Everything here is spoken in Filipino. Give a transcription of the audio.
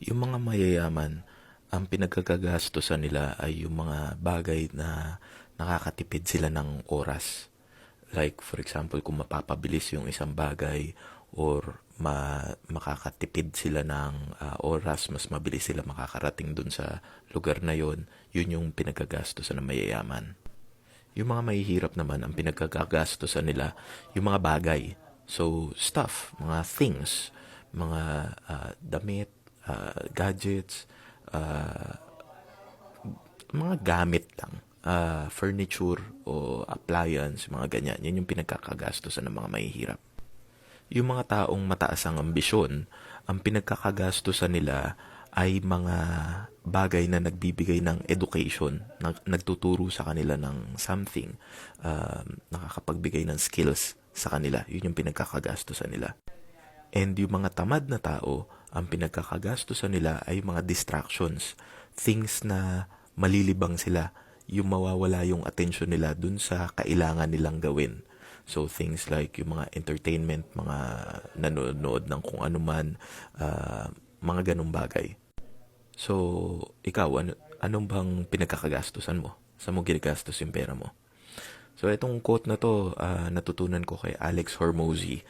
Yung mga mayayaman, ang pinagkakagastusan nila ay yung mga bagay na nakakatipid sila ng oras. Like for example, kung mapapabilis yung isang bagay or makakatipid sila ng oras, mas mabilis sila makakarating dun sa lugar na yon, yun yung pinagkagastusan ng mayayaman. Yung mga mahihirap naman, ang pinagkakagastusan nila, yung mga bagay. So, stuff, mga things, mga damit, gadgets, uh, mga gamit lang. Furniture o appliance, mga ganyan. Yan yung pinagkakagastusan ng mga mahihirap. Yung mga taong mataas ang ambisyon, ang pinagkakagastusan nila ay mga bagay na nagbibigay ng education, nagtuturo sa kanila ng something, nakakapagbigay ng skills sa kanila. Yun yung pinagkakagastusan nila. And yung mga tamad na tao, ang pinagkakagastusan nila ay mga distractions. Things na malilibang sila. Yung mawawala yung attention nila dun sa kailangan nilang gawin. So things like yung mga entertainment, mga nanonood ng kung ano man, mga ganong bagay. So, ikaw, anong bang pinagkakagastusan mo? Saan mo ginagastos yung pera mo? So, itong quote na to, natutunan ko kay Alex Hormozy.